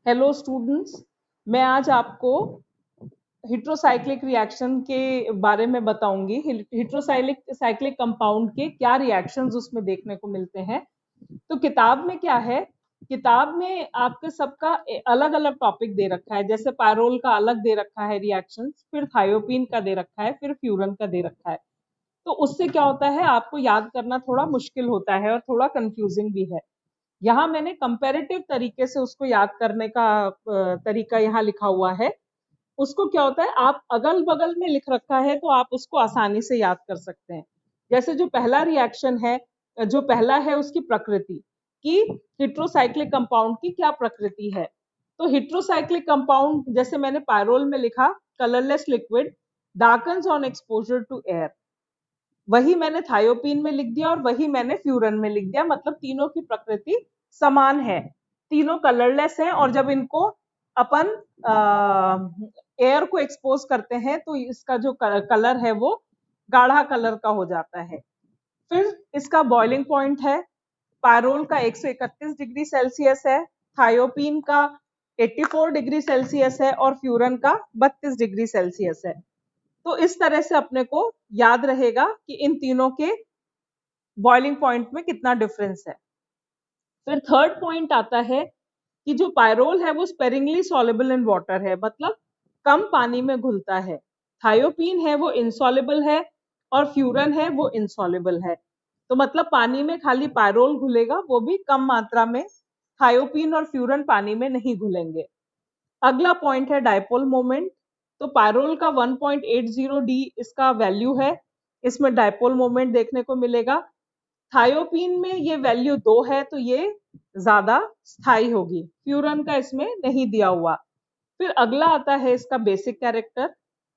Hello students, मैं आज आपको हिट्रोसाइक्लिक रिएक्शन के बारे में बताऊंगी। हिट्रोसाइक्लिक साइक्लिक कंपाउंड के क्या रिएक्शंस उसमें देखने को मिलते हैं। तो किताब में क्या है, किताब में आपके सबका अलग अलग टॉपिक दे रखा है। जैसे पायरोल का अलग दे रखा है रिएक्शंस, फिर थायोपीन का दे रखा है, फिर फ्यूरन का दे रखा है। तो उससे क्या होता है, आपको याद करना थोड़ा मुश्किल होता है और थोड़ा कंफ्यूजिंग भी है। यहाँ मैंने कंपैरेटिव तरीके से उसको याद करने का तरीका यहाँ लिखा हुआ है। उसको क्या होता है, आप अगल बगल में लिख रखा है तो आप उसको आसानी से याद कर सकते हैं। जैसे जो पहला रिएक्शन है, जो पहला है उसकी प्रकृति कि हिट्रोसाइक्लिक कंपाउंड की क्या प्रकृति है। तो हिट्रोसाइक्लिक कंपाउंड जैसे मैंने पायरोल में लिखा, colourless liquid darkens on exposure to air, वही मैंने थायोपीन में लिख दिया और वही मैंने फ्यूरन में लिख दिया। मतलब तीनों की प्रकृति समान है, तीनों कलरलेस हैं और जब इनको अपन एयर को एक्सपोज करते हैं तो इसका जो कलर है वो गाढ़ा कलर का हो जाता है। फिर इसका बॉइलिंग पॉइंट है, पायरोल का 131 डिग्री सेल्सियस है, थायोपीन का 84 डिग्री सेल्सियस है और फ्यूरन का 32 डिग्री सेल्सियस है। तो इस तरह से अपने को याद रहेगा कि इन तीनों के बॉइलिंग पॉइंट में कितना डिफरेंस है। फिर थर्ड पॉइंट आता है कि जो पायरोल है वो स्पेरिंगली सॉल्युबल इन वाटर है, मतलब कम पानी में घुलता है। थायोपीन है वो इनसॉल्युबल है और फ्यूरन है वो इनसॉल्युबल है। तो मतलब पानी में खाली पायरोल घुलेगा, वो भी कम मात्रा में। थायोपीन और फ्यूरन पानी में नहीं घुलेंगे। अगला पॉइंट है डायपोल मोमेंट। तो पायरोल का 1.80 डी इसका वैल्यू है, इसमें डायपोल मोमेंट देखने को मिलेगा। थायोपीन में ये वैल्यू 2 है तो ये ज्यादा स्थायी होगी, फ्यूरन का इसमें नहीं दिया हुआ। फिर अगला आता है इसका बेसिक कैरेक्टर।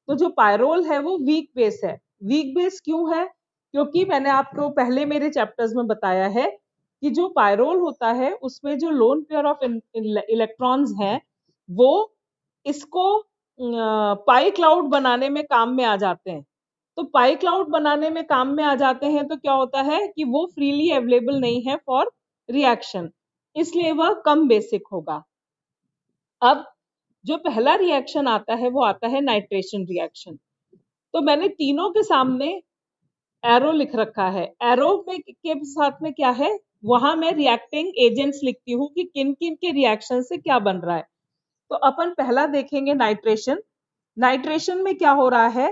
तो जो पायरोल है वो वीक बेस है। वीक बेस क्यों है? क्योंकि मैंने आपको पहले मेरे चैप्टर्स में बताया है कि जो पायरोल होता है उसमें जो लोन पेयर ऑफ इलेक्ट्रॉन्स हैं वो इसको पाई क्लाउड बनाने में काम में आ जाते हैं। तो पाई क्लाउड बनाने में काम में आ जाते हैं तो क्या होता है कि वो फ्रीली अवेलेबल नहीं है फॉर रिएक्शन, इसलिए वह कम बेसिक होगा। अब जो पहला रिएक्शन आता है वो आता है नाइट्रेशन रिएक्शन। तो मैंने तीनों के सामने एरो लिख रखा है। एरो में के साथ में क्या है, वहां मैं रिएक्टिंग एजेंट्स लिखती हूँ कि किन किन के रिएक्शन से क्या बन रहा है। तो अपन पहला देखेंगे नाइट्रेशन। नाइट्रेशन में क्या हो रहा है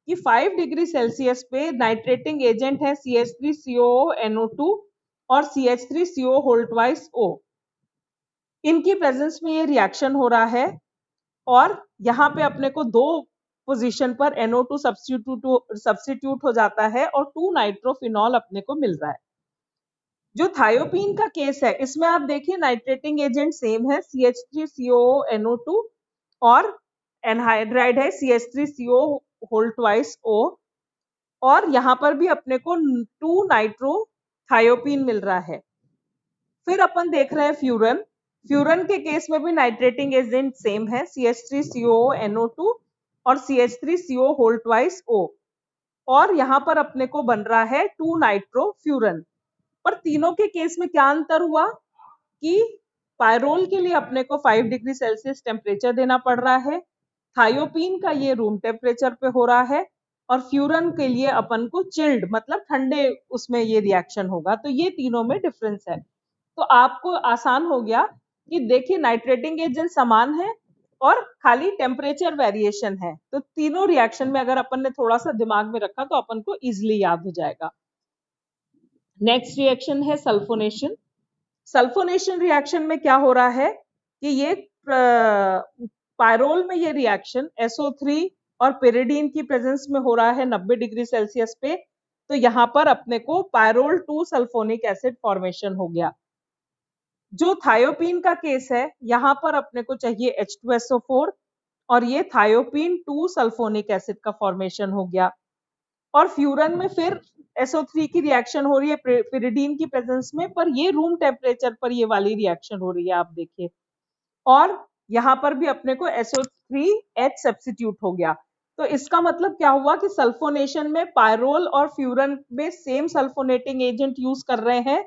कि 5 डिग्री सेल्सियस पे नाइट्रेटिंग एजेंट है CH3COO NO2 और CH3CO होल ट्वाइस O। इनकी प्रेजेंस में ये रिएक्शन हो रहा है और यहाँ पे अपने को दो पोजीशन पर NO2 सब्स्टिट्यूट हो जाता है और 2 नाइट्रोफिनॉल अपने को मिल रहा है। जो थायोपीन का केस है इसमें आप देखिए नाइट्रेटिंग एजेंट सेम है CH3COO NO2 और एनहाइड्राइड है CH3CO होल ट्वाइस O, और यहाँ पर भी अपने को 2 नाइट्रो थायोपीन मिल रहा है। फिर अपन देख रहे हैं फ्यूरन। फ्यूरन के केस में भी नाइट्रेटिंग एजेंट सेम है CH3COO NO2 और CH3CO होल ट्वाइस O, और यहाँ पर अपने को बन रहा है 2 नाइट्रो फ्यूरन। पर तीनों के केस में क्या अंतर हुआ कि पायरोल के लिए अपने को 5 डिग्री सेल्सियस टेम्परेचर देना पड़ रहा है, थायोपीन का ये रूम टेम्परेचर पे हो रहा है, और फ्यूरन के लिए अपन को चिल्ड मतलब ठंडे उसमें ये रिएक्शन होगा। तो ये तीनों में डिफरेंस है। तो आपको आसान हो गया कि देखिए नाइट्रेटिंग एजेंट समान है और खाली टेम्परेचर वेरिएशन है। तो तीनों रिएक्शन में अगर अपन ने थोड़ा सा दिमाग में रखा तो अपन को इजिली याद हो जाएगा। नेक्स्ट रिएक्शन है सल्फोनेशन। सल्फोनेशन रिएक्शन में क्या हो रहा है कि ये पायरोल में ये रिएक्शन SO3 और पिरिडीन की प्रेजेंस में हो रहा है 90 डिग्री सेल्सियस पे। तो यहाँ पर अपने को पायरोल 2 सल्फोनिक एसिड फॉर्मेशन हो गया। जो थायोपीन का केस है यहाँ पर अपने को चाहिए H2SO4 और ये थायोपीन 2 सल्फोनिक एसिड का फॉर्मेशन हो गया। और फ्यूरन में फिर SO3 की रिएक्शन हो रही है पिरिडीन की प्रेजेंस में, पर ये रूम टेम्परेचर पर ये वाली रिएक्शन हो रही है, आप देखिए। और यहाँ पर भी अपने को SO3H सब्स्टिट्यूट हो गया। तो इसका मतलब क्या हुआ कि सल्फोनेशन में पायरोल और फ्यूरन में सेम सल्फोनेटिंग एजेंट यूज कर रहे हैं,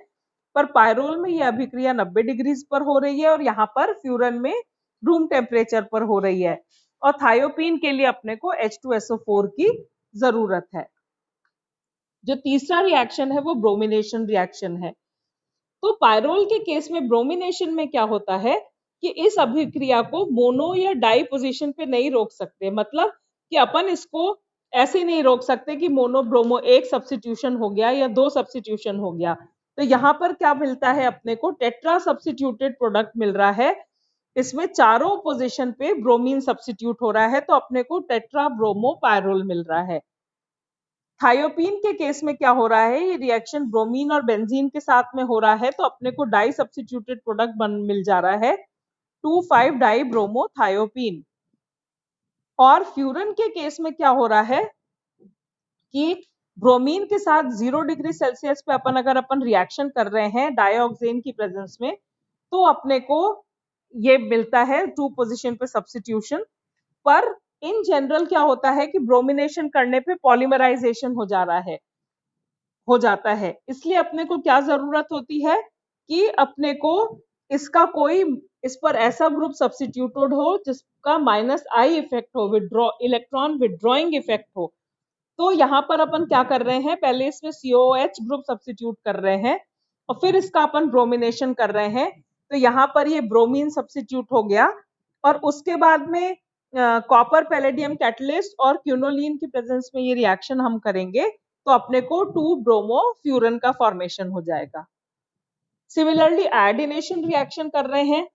पर पायरोल में ये अभिक्रिया 90 डिग्रीज पर हो रही है और यहाँ पर फ्यूरन में रूम टेम्परेचर पर हो रही है। और थायोपीन के लिए अपने को H2SO4 की जरूरत है। जो तीसरा रिएक्शन है वो ब्रोमिनेशन रिएक्शन है। तो पायरोल के केस में ब्रोमिनेशन में क्या होता है कि इस अभिक्रिया को मोनो या डाई पोजीशन पे नहीं रोक सकते, मतलब कि अपन इसको ऐसे नहीं रोक सकते कि मोनो ब्रोमो एक सब्स्टिट्यूशन हो गया या दो सब्स्टिट्यूशन हो गया। तो यहाँ पर क्या मिलता है अपने को, टेट्रा सब्स्टिट्यूटेड प्रोडक्ट मिल रहा है। इसमें चारों पोजीशन पे ब्रोमीन सब्स्टिट्यूट हो रहा है, तो अपने को टेट्रा ब्रोमो पायरोल मिल रहा है। थायोपीन के केस में क्या हो रहा है, ये रिएक्शन ब्रोमीन और बेंजीन के साथ में हो रहा है, तो अपने को डाई सब्स्टिट्यूटेड प्रोडक्ट मिल जा रहा है 2,5 डाई ब्रोमो थायोपीन। और फ्यूरन के केस में क्या हो रहा है कि ब्रोमीन के साथ 0 डिग्री सेल्सियस पे अपन रिएक्शन कर रहे हैं डाइऑक्सेन की प्रेजेंस में, तो अपने को ये मिलता है 2 पोजीशन पे सब्स्टिट्यूशन। पर इन जनरल क्या होता है कि ब्रोमिनेशन करने पे पॉलीमराइजेशन हो जाता है। इसलिए अपने को क्या जरूरत होती है कि अपने को इसका कोई इस पर ऐसा ग्रुप सब्स्टिट्यूटेड हो जिसका -I इफेक्ट हो, इलेक्ट्रॉन विड्रॉइंग इफेक्ट हो। तो यहाँ पर अपन क्या कर रहे हैं, पहले इसमें COH ग्रुप सब्स्टिट्यूट कर रहे हैं और फिर इसका अपन ब्रोमिनेशन कर रहे हैं। तो यहाँ पर ये ब्रोमीन सब्स्टिट्यूट हो गया और उसके बाद में कॉपर पैलेडियम कैटलिस्ट और क्यूनोलिन की प्रेजेंस में ये रिएक्शन हम करेंगे, तो अपने को 2 ब्रोमो फ्यूरन का फॉर्मेशन हो जाएगा। सिमिलरली आयोडीनेशन रिएक्शन कर रहे हैं,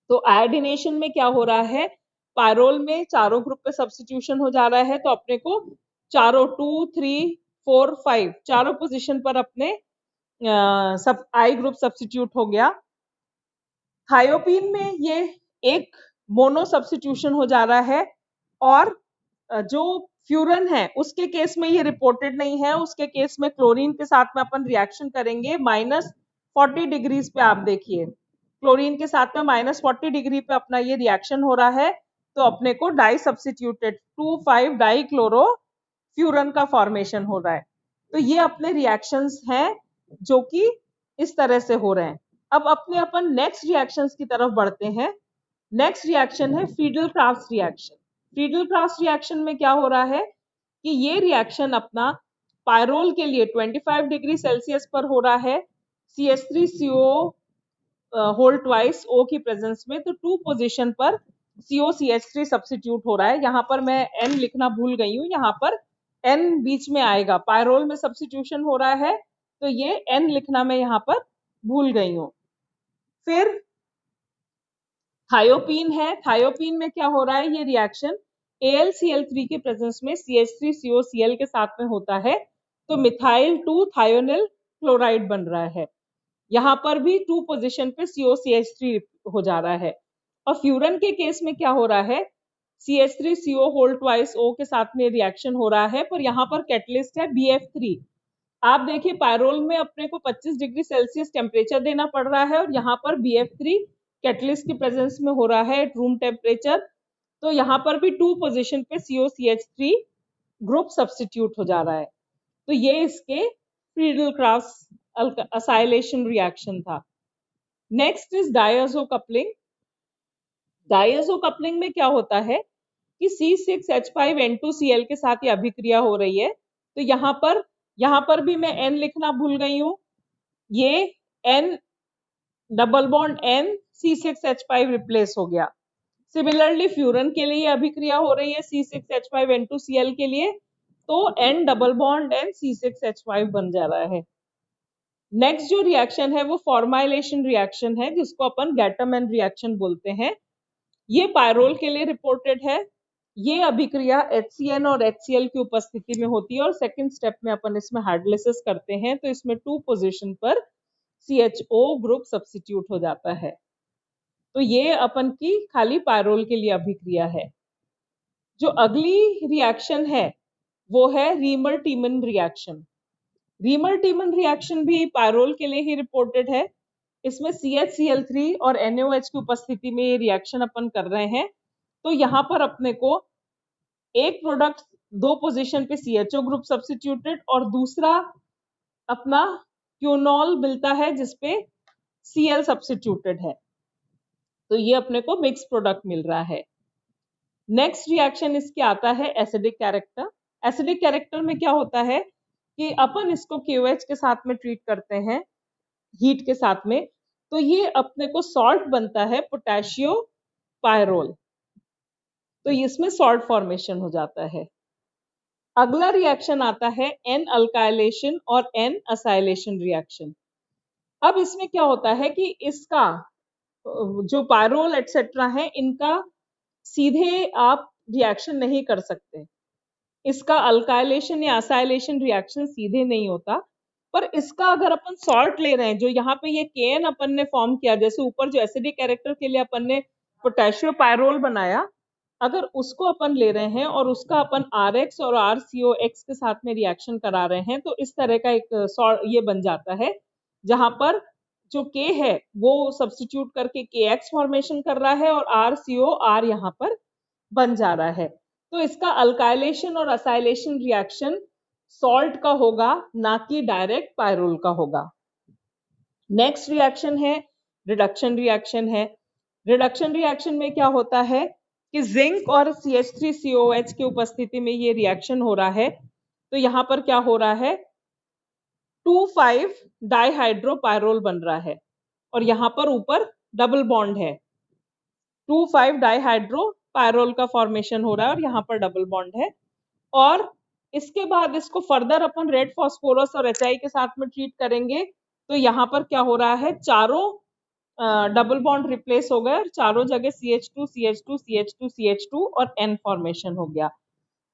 तो आयोडीनेशन में क्या हो रहा है, पायरोल में चारों ग्रुप पे सब्स्टिट्यूशन हो जा रहा है, तो अपने को चारों 2, 3, 4, 5 चारों पोजीशन पर अपने सब I ग्रुप सब्स्टिट्यूट हो गया। थायोपीन में ये एक मोनो सब्स्टिट्यूशन हो जा रहा है और जो फ्यूरन है उसके केस में ये रिपोर्टेड नहीं है। उसके केस में क्लोरीन के साथ में अपन रिएक्शन करेंगे -40 डिग्रीज पे। आप देखिए क्लोरीन के साथ में -40 डिग्री पे अपना ये रिएक्शन हो रहा है, तो अपने को disubstituted 2,5 dichloro furan का फॉर्मेशन हो रहा है। तो ये अपने रिएक्शंस हैं जो कि इस तरह से हो रहे हैं। अब अपन नेक्स्ट रिएक्शंस की तरफ बढ़ते हैं। नेक्स्ट रिएक्शन है फ्रीडल-क्राफ्ट रिएक्शन। फ्रीडल-क्राफ्ट रिएक्शन में क्या हो रहा है कि ये रिएक्शन अपना पायरोल के लिए 25 डिग्री सेल्सियस पर हो रहा है, CH3CO होल ट्वाइस O की प्रेजेंस में। तो 2 पोजीशन पर COCH3 सब्स्टिट्यूट हो रहा है। यहाँ पर मैं N लिखना भूल गई हूँ, यहाँ पर N बीच में आएगा, पायरोल में सब्स्टिट्यूशन हो रहा है, तो ये N लिखना मैं यहाँ पर भूल गई हूँ। फिर थायोपीन है, थायोपीन में क्या हो रहा है, ये रिएक्शन AlCl3 के प्रेजेंस में CH3COCl के साथ में होता है, तो मिथाइल 2 थायोनिल क्लोराइड बन रहा है। यहाँ पर भी 2 पोजीशन पे COCH3 हो जा रहा है। और फ्यूरन के केस में क्या हो रहा है, CH3CO होल ट्वाइस O के साथ में रिएक्शन हो रहा है, पर यहाँ पर कैटलिस्ट है BF3। आप देखिए पायरोल में अपने को 25 डिग्री सेल्सियस टेम्परेचर देना पड़ रहा है और यहाँ पर BF3 कैटलिस्ट की प्रेजेंस में हो रहा है एट रूम टेम्परेचर, तो यहाँ पर भी 2 पोजीशन पे COCH3 ग्रुप सब्स्टिट्यूट हो जा रहा है। तो ये इसके फ्रीडल-क्राफ्ट असाइलेशन रिएक्शन था। Next is diazo coupling. Diazo coupling में क्या होता है कि C6H5N2Cl के साथ ये अभिक्रिया हो रही है, तो यहाँ पर भी मैं N लिखना भूल गई हूँ, ये N double bond N C6H5 replace हो गया। सिमिलरली फ्यूरन के लिए अभिक्रिया हो रही है C6H5N2Cl के लिए, तो N double bond N C6H5 बन जा रहा है। नेक्स्ट जो रिएक्शन है वो फॉर्माइलेशन रिएक्शन है, जिसको अपन गैटरमैन रिएक्शन बोलते हैं। ये पायरोल के लिए रिपोर्टेड है। ये अभिक्रिया HCN और HCl की उपस्थिति में होती है और सेकंड स्टेप में अपन इसमें हाइड्रोलिसिस करते हैं, तो इसमें 2 पोजीशन पर CHO ग्रुप सब्स्टिट्यूट हो जाता है। तो ये अपन की खाली पायरोल के लिए अभिक्रिया है। जो अगली रिएक्शन है वो है रीमर-टीमन रिएक्शन। रीमर-टीमन रिएक्शन भी पायरोल के लिए ही रिपोर्टेड है। इसमें CHCl3 और NaOH की उपस्थिति में ये रिएक्शन अपन कर रहे हैं, तो यहाँ पर अपने को एक प्रोडक्ट 2 पोजीशन पे CHO ग्रुप सब्स्टिट्यूटेड और दूसरा अपना क्यूनॉल मिलता है जिसपे Cl सब्स्टिट्यूटेड है, तो ये अपने को मिक्स प्रोडक्ट मिल रहा है। नेक्स्ट रिएक्शन इसके आता है एसिडिक कैरेक्टर। एसिडिक कैरेक्टर में क्या होता है कि अपन इसको KOH के साथ में ट्रीट करते हैं, हीट के साथ में, तो ये अपने को सॉल्ट बनता है पोटेशियो पायरोल, तो इसमें सॉल्ट फॉर्मेशन हो जाता है। अगला रिएक्शन आता है एन अल्काइलेशन और एन असाइलेशन रिएक्शन। अब इसमें क्या होता है कि इसका जो पायरोल एटसेट्रा है, इनका सीधे आप रिएक्शन नहीं कर सकते, इसका अल्काइलेशन या असाइलेशन रिएक्शन सीधे नहीं होता, पर इसका अगर अपन सॉल्ट ले रहे हैं, जो यहाँ पे ये केएन अपन ने फॉर्म किया, जैसे ऊपर जो एसिडिक कैरेक्टर के लिए अपन ने पोटेशियो पायरोल बनाया, अगर उसको अपन ले रहे हैं और उसका अपन RX और RCOX के साथ में रिएक्शन करा रहे हैं, तो इस तरह का एक ये बन जाता है, जहां पर जो K है वो सब्स्टिट्यूट करके KX फॉर्मेशन कर रहा है और RCOR यहाँ पर बन जा रहा है। तो इसका अल्काइलेशन और असाइलेशन रिएक्शन सॉल्ट का होगा, ना कि डायरेक्ट पायरोल का होगा। नेक्स्ट रिएक्शन है रिडक्शन रिएक्शन है। रिडक्शन रिएक्शन में क्या होता है कि जिंक और CH3COH की उपस्थिति में ये रिएक्शन हो रहा है, तो यहाँ पर क्या हो रहा है, 2,5 डाइहाइड्रोपायरोल बन रहा है और यहाँ पर ऊपर डबल बॉन्ड है, 2,5 डाइहाइड्रोपायरोल का फॉर्मेशन हो रहा है और यहाँ पर डबल बॉन्ड है। और इसके बाद इसको फर्दर अपन रेड फास्फोरस और HI के साथ में ट्रीट करेंगे, तो यहाँ पर क्या हो रहा है, चारों डबल बॉन्ड रिप्लेस हो गए और चारों जगह CH2 CH2 CH2 CH2 और N फॉर्मेशन हो गया।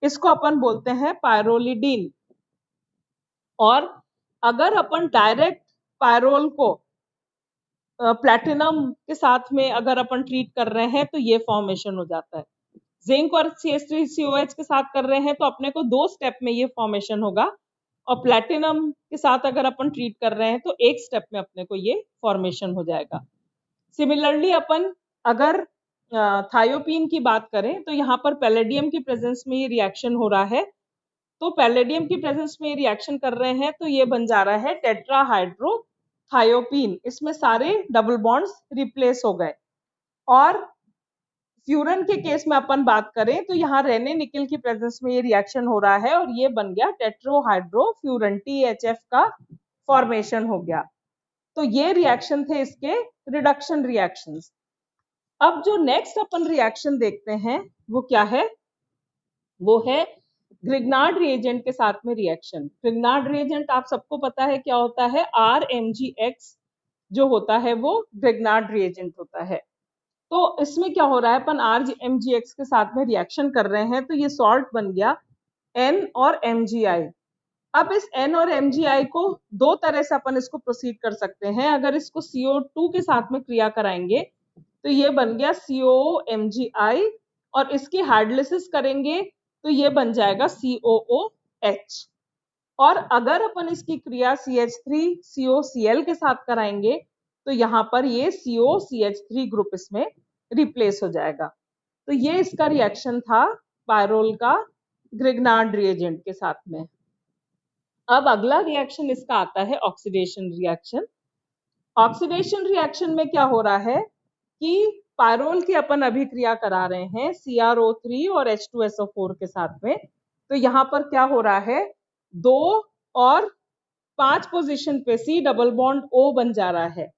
इसको अपन बोलते हैं पायरोलिडीन। और अगर अपन डायरेक्ट पायरोल को प्लैटिनम के साथ में अगर अपन ट्रीट कर रहे हैं, तो ये फॉर्मेशन हो जाता है। जिंक और CH3COH के साथ कर रहे हैं तो अपने को 2 स्टेप में ये फॉर्मेशन होगा, और प्लैटिनम के साथ अगर अपन ट्रीट कर रहे हैं तो 1 स्टेप में अपने को ये फॉर्मेशन हो जाएगा। सिमिलरली अपन अगर थायोपीन की बात करें, तो यहाँ पर पैलेडियम की प्रेजेंस में ये रिएक्शन हो रहा है, तो पैलेडियम की प्रेजेंस में रिएक्शन कर रहे हैं, तो ये बन जा रहा है टेट्राहाइड्रोथायोपीन। इसमें सारे डबल बॉन्ड्स रिप्लेस हो गए। और फ्यूरन के केस में अपन बात करें, तो यहाँ रेने निकल की प्रेजेंस में ये रिएक्शन हो रहा है और ये बन गया टेट्रोहाइड्रोफ्यूरन, THF का फॉर्मेशन हो गया। तो ये रिएक्शन थे इसके रिडक्शन रिएक्शंस। अब जो नेक्स्ट अपन रिएक्शन देखते हैं वो क्या है, वो है ग्रिग्नार्ड रिएजेंट के साथ में रिएक्शन। ग्रिग्नार्ड रिएजेंट आप सबको पता है क्या होता है, RMgX जो होता है वो ग्रिग्नार्ड रिएजेंट होता है। तो इसमें क्या हो रहा है, अपन RMgX के साथ में रिएक्शन कर रहे हैं, तो ये सॉल्ट बन गया N और MgI। अब इस N और MgI को 2 तरह से अपन इसको प्रोसीड कर सकते हैं। अगर इसको CO2 के साथ में क्रिया कराएंगे तो ये बन गया COMgI, और इसकी हाइड्रोलिसिस करेंगे तो ये बन जाएगा COOH। और अगर अपन इसकी क्रिया CH3COCl के साथ कराएंगे तो यहाँ पर ये COCH3 ग्रुप इसमें रिप्लेस हो जाएगा। तो ये इसका रिएक्शन था पायरोल का ग्रिग्नार्ड रिएजेंट के साथ में। अब अगला रिएक्शन इसका आता है ऑक्सीडेशन रिएक्शन। ऑक्सीडेशन रिएक्शन में क्या हो रहा है कि पायरोल की अपन अभिक्रिया करा रहे हैं CrO3 और H2SO4 के साथ में, तो यहाँ पर क्या हो रहा है, 2 और 5 पोजीशन पे C डबल बॉन्ड O बन जा रहा है,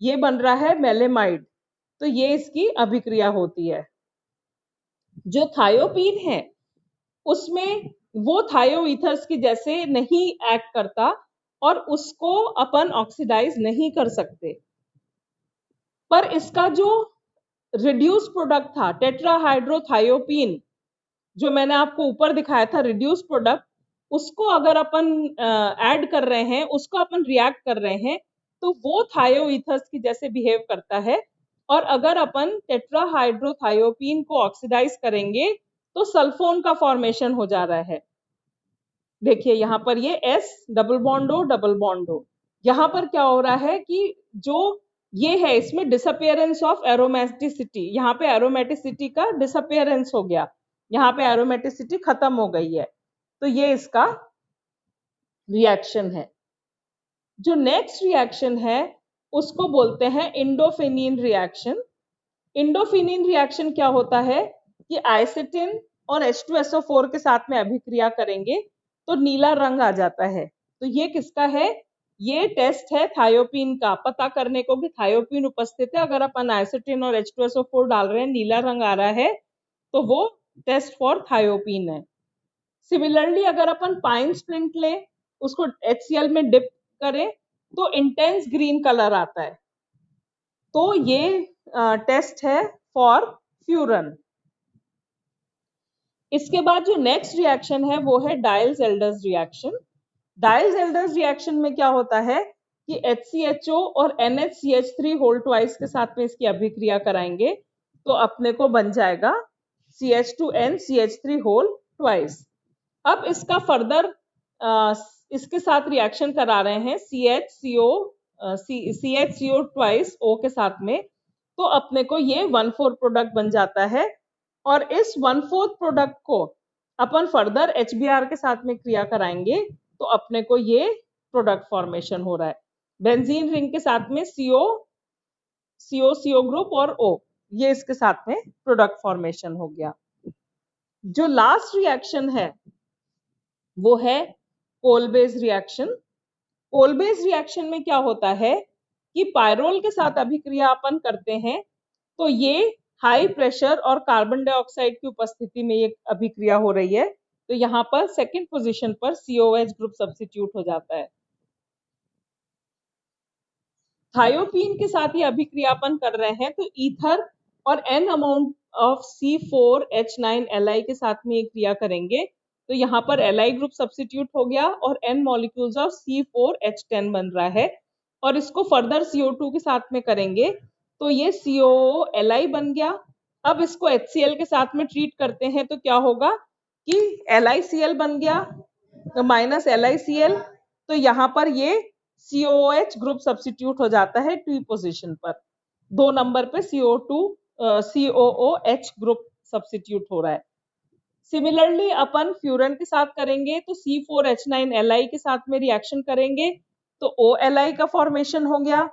ये बन रहा है मेलेमाइड। तो ये इसकी अभिक्रिया होती है। जो थायोपीन है उसमें वो थायो ईथर्स की जैसे नहीं एक्ट करता और उसको अपन ऑक्सीडाइज नहीं कर सकते, पर इसका जो रिड्यूस प्रोडक्ट था टेट्राहाइड्रोथायोपीन, जो मैंने आपको ऊपर दिखाया था रिड्यूस प्रोडक्ट, उसको अगर अपन ऐड कर रहे हैं, उसको अपन रिएक्ट कर रहे हैं, तो वो थायो ईथर्स की जैसे बिहेव करता है। और अगर अपन टेट्राहाइड्रोथायोपीन को ऑक्सीडाइज करेंगे तो सल्फोन का फॉर्मेशन हो जा रहा है। देखिए यहाँ पर ये S double bond O double bond O, यहाँ पर क्या हो रहा है कि जो ये है इसमें डिसअपियरेंस ऑफ एरोमेटिसिटी, यहाँ पे एरोमेटिसिटी का डिसअपियरेंस हो गया, यहाँ पे एरोमेटिसिटी खत्म हो गई है। तो ये इसका रिएक्शन है। जो नेक्स्ट रिएक्शन है उसको बोलते हैं इंडोफिनिन रिएक्शन। इंडोफिनिन रिएक्शन क्या होता है कि आइसेटिन और H2SO4 के साथ में अभिक्रिया करेंगे तो नीला रंग आ जाता है। तो ये किसका है? ये टेस्ट है थायोपीन का, पता करने को कि थायोपीन उपस्थित है। अगर अपन आइसेटिन और H2SO4 डाल रहे हैं, नीला रंग आ रहा है, तो वो टेस्ट फॉर थायोपीन है। सिमिलरली अगर अपन पाइन स्प्लिंट लें, उसको HCl में डिप करें तो इंटेंस ग्रीन कलर आता है। तो ये टेस्ट है फॉर फ्यूरन। इसके बाद जो नेक्स्ट रिएक्शन है वो है डायल्स-एल्डर्स रिएक्शन। डायल्स-एल्डर्स रिएक्शन में क्या होता है कि HCHO और NHCH3 होल ट्वाइस के साथ में इसकी अभिक्रिया कराएंगे तो अपने को बन जाएगा CH2NCH3 होल ट्वाइस। अब इसका फर्दर इसके साथ रिएक्शन करा रहे हैं CHCO ट्वाइस O के साथ में, तो अपने को ये 1,4 प्रोडक्ट बन जाता है। और इस 1/4 प्रोडक्ट को अपन फर्दर HBr के साथ में क्रिया कराएंगे तो अपने को ये प्रोडक्ट फॉर्मेशन हो रहा है। बेंजीन रिंग के साथ में CO ग्रुप और O, ये इसके साथ में प्रोडक्ट फॉर्मेशन हो गया। जो लास्ट रिएक्शन है वो है कोलबेज रिएक्शन। कोलबेज रिएक्शन में क्या होता है कि पायरोल के साथ अभिक्रिया अपन करते हैं तो ये हाई प्रेशर और कार्बन डाइऑक्साइड की उपस्थिति में ये अभिक्रिया हो रही है, तो यहाँ पर सेकंड पोजीशन पर COH ग्रुप सब्स्टिट्यूट हो जाता है। थायोपीन के साथ ये अभिक्रिया अपन कर रहे हैं तो ईथर और N अमाउंट ऑफ C4H9Li के साथ में ये क्रिया करेंगे तो यहाँ पर Li ग्रुप सब्स्टिट्यूट हो गया और N मॉलिक्यूल्स ऑफ C4H10 बन रहा है। और इसको फर्दर CO2 के साथ में करेंगे तो ये COOLi बन गया। अब इसको HCl के साथ में ट्रीट करते हैं तो क्या होगा कि LiCl बन गया माइनस LiCl, तो यहाँ पर ये COOH ग्रुप सब्स्टिट्यूट हो जाता है T पोजीशन पर। 2 नंबर पे COOH ग्रुप सब्स्टिट्यूट हो रहा है। सिमिलरली अपन फ्यूरन के साथ करेंगे तो C4H9Li के साथ में रिएक्शन करेंगे तो OLi का फॉर्मेशन हो गया।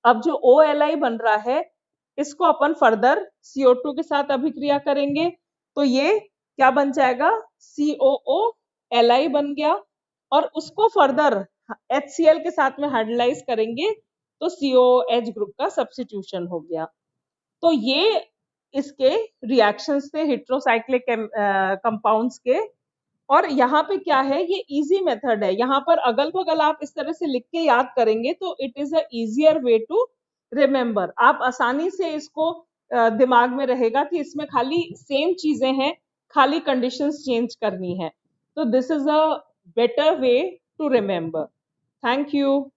अब जो OLi बन रहा है इसको अपन फर्दर CO2 के साथ अभिक्रिया करेंगे तो ये क्या बन जाएगा, COOLi बन गया। और उसको फर्दर HCl के साथ में हाइड्रोलाइज करेंगे तो COH ग्रुप का सब्स्टिट्यूशन हो गया। तो ये इसके रिएक्शंस थे हेटेरोसाइक्लिक कंपाउंड्स के। और यहाँ पे क्या है, ये इजी मेथड है। यहाँ पर अगल बगल आप इस तरह से लिख के याद करेंगे तो it is a easier way to remember. आप आसानी से इसको दिमाग में रहेगा कि इसमें खाली सेम चीजें हैं, खाली कंडीशंस चेंज करनी है। तो this is a better way to remember. Thank you.